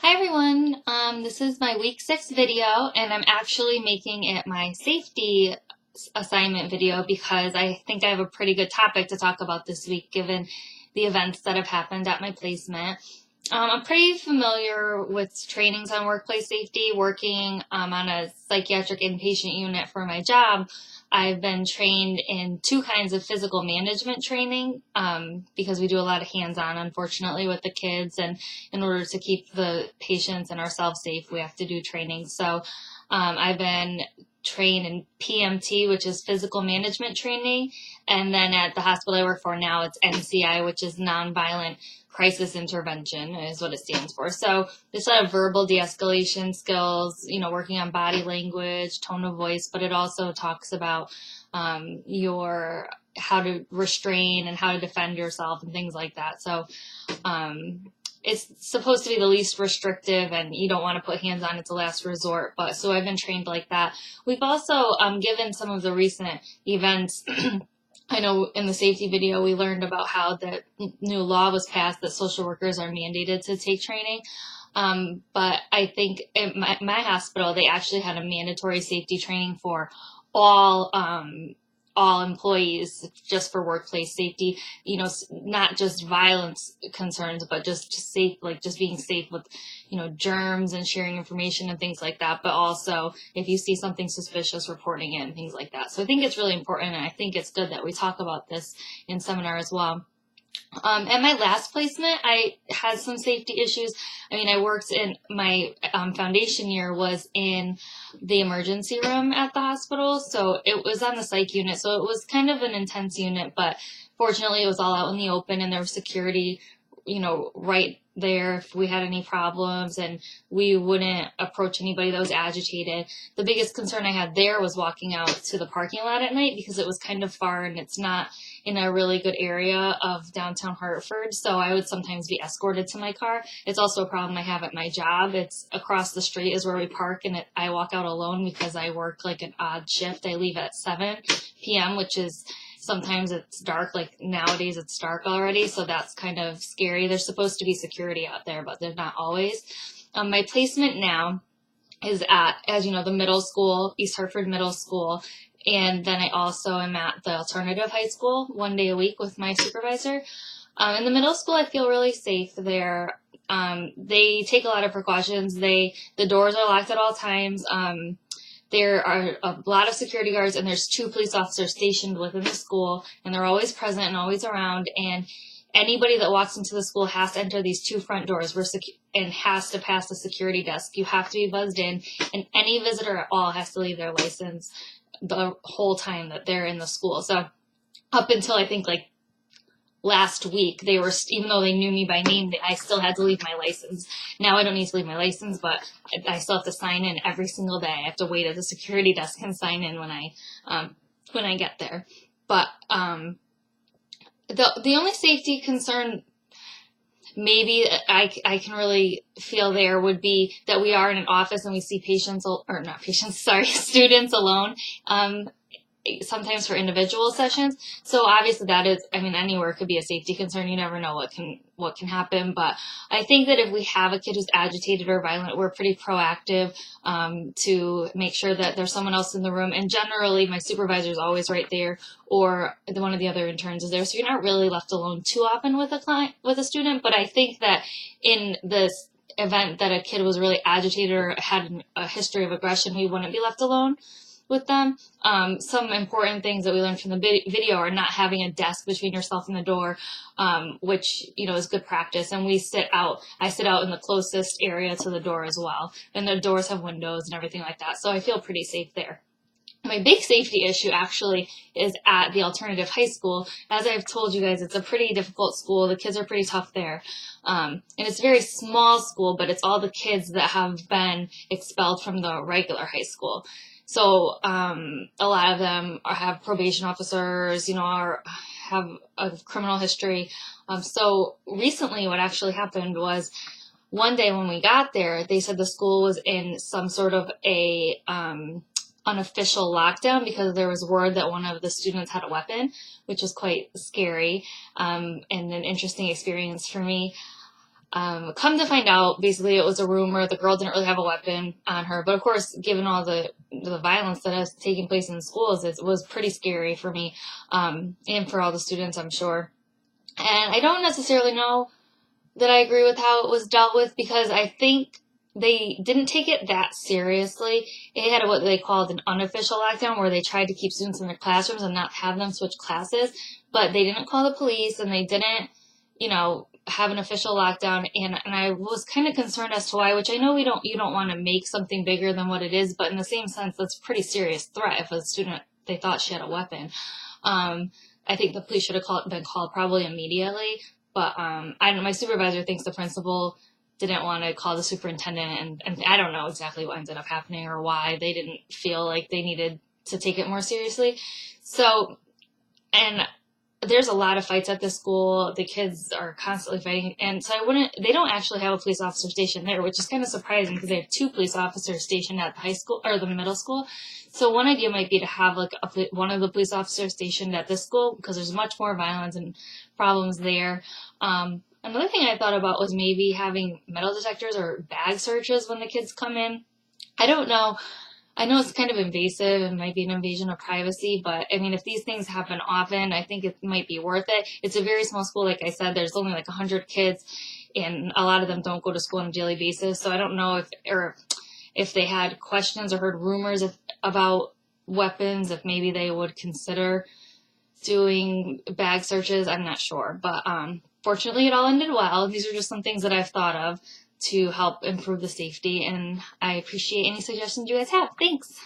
Hi everyone, this is my week 6 video and I'm actually making it my safety assignment video because I think I have a pretty good topic to talk about this week given the events that have happened at my placement. I'm pretty familiar with trainings on workplace safety, working on a psychiatric inpatient unit for my job. I've been trained in 2 kinds of physical management training because we do a lot of hands-on, unfortunately, with the kids. And in order to keep the patients and ourselves safe, we have to do training. So I've been trained in PMT, which is physical management training. And then at the hospital I work for now, it's NCI, which is nonviolent crisis intervention is what it stands for. So there's a lot of verbal de-escalation skills, working on body language, tone of voice, but it also talks about how to restrain and how to defend yourself and things like that. So it's supposed to be the least restrictive and you don't want to put hands on, it's a last resort. But so I've been trained like that. We've also, given some of the recent events, I know in the safety video we learned about how the new law was passed that social workers are mandated to take training. But I think at my hospital, they actually had a mandatory safety training for all employees just for workplace safety, not just violence concerns, but just safe, like just being safe with, germs and sharing information and things like that. But also if you see something suspicious, reporting it and things like that. So I think it's really important. And I think it's good that we talk about this in seminar as well. At my last placement, I had some safety issues. I worked in my foundation year was in the emergency room at the hospital. So it was on the psych unit. So it was kind of an intense unit, but fortunately it was all out in the open and there was security, right there if we had any problems, and we wouldn't approach anybody that was agitated. The biggest concern I had there was walking out to the parking lot at night because it was kind of far and it's not in a really good area of downtown Hartford. So I would sometimes be escorted to my car. It's also a problem I have at my job. It's across the street is where we park, and I walk out alone because I work like an odd shift. I leave at 7 p.m., which is sometimes it's dark, like nowadays it's dark already, so that's kind of scary. There's supposed to be security out there, but they're not always. My placement now is at, as you know, the middle school, East Hartford Middle School, and then I also am at the alternative high school 1 day a week with my supervisor. In the middle school, I feel really safe there. They take a lot of precautions. The doors are locked at all times. There are a lot of security guards, and there's 2 police officers stationed within the school, and they're always present and always around. And anybody that walks into the school has to enter these 2 front doors and has to pass the security desk. You have to be buzzed in, and any visitor at all has to leave their license the whole time that they're in the school. So up until I think like last week, they were, even though they knew me by name, I still had to leave my license. Now I don't need to leave my license, but I still have to sign in every single day. I have to wait at the security desk and sign in when I get there. But the only safety concern maybe I can really feel there would be that we are in an office and we see students alone. Sometimes for individual sessions. So obviously that is, anywhere could be a safety concern. You never know what can happen. But I think that if we have a kid who's agitated or violent, we're pretty proactive to make sure that there's someone else in the room. And generally my supervisor is always right there, or one of the other interns is there. So you're not really left alone too often with a student. But I think that in this event that a kid was really agitated or had a history of aggression, we wouldn't be left alone with them. Some important things that we learned from the video are not having a desk between yourself and the door, which, is good practice. And I sit out in the closest area to the door as well. And the doors have windows and everything like that. So I feel pretty safe there. My big safety issue actually is at the alternative high school. As I've told you guys, it's a pretty difficult school. The kids are pretty tough there. And it's a very small school, but it's all the kids that have been expelled from the regular high school. So a lot of them have probation officers, or have a criminal history. So recently what actually happened was one day when we got there, they said the school was in some sort of a unofficial lockdown because there was word that one of the students had a weapon, which was quite scary and an interesting experience for me. Come to find out, basically it was a rumor. The girl didn't really have a weapon on her. But of course, given all the violence that has taken place in schools, it was pretty scary for me, and for all the students, I'm sure. And I don't necessarily know that I agree with how it was dealt with, because I think they didn't take it that seriously. It had what they called an unofficial lockdown, where they tried to keep students in their classrooms and not have them switch classes, but they didn't call the police, and they didn't, have an official lockdown. And I was kind of concerned as to why, which I know you don't want to make something bigger than what it is, but in the same sense, that's a pretty serious threat if a student, they thought she had a weapon. I think the police should have been called probably immediately. But my supervisor thinks the principal didn't want to call the superintendent, and I don't know exactly what ended up happening or why they didn't feel like they needed to take it more seriously. So, and there's a lot of fights at this school. The kids are constantly fighting, and so they don't actually have a police officer stationed there, which is kind of surprising, because they have 2 police officers stationed at the high school or the middle school. So one idea might be to have like one of the police officers stationed at this school, because there's much more violence and problems there. Another thing I thought about was maybe having metal detectors or bag searches when the kids come in. I don't know. I know it's kind of invasive and might be an invasion of privacy, but I mean, if these things happen often, I think it might be worth it. It's a very small school. Like I said, there's only like 100 kids, and a lot of them don't go to school on a daily basis. So I don't know if they had questions or heard rumors about weapons, if maybe they would consider doing bag searches. I'm not sure, but fortunately it all ended well. These are just some things that I've thought of to help improve the safety, and I appreciate any suggestions you guys have. Thanks.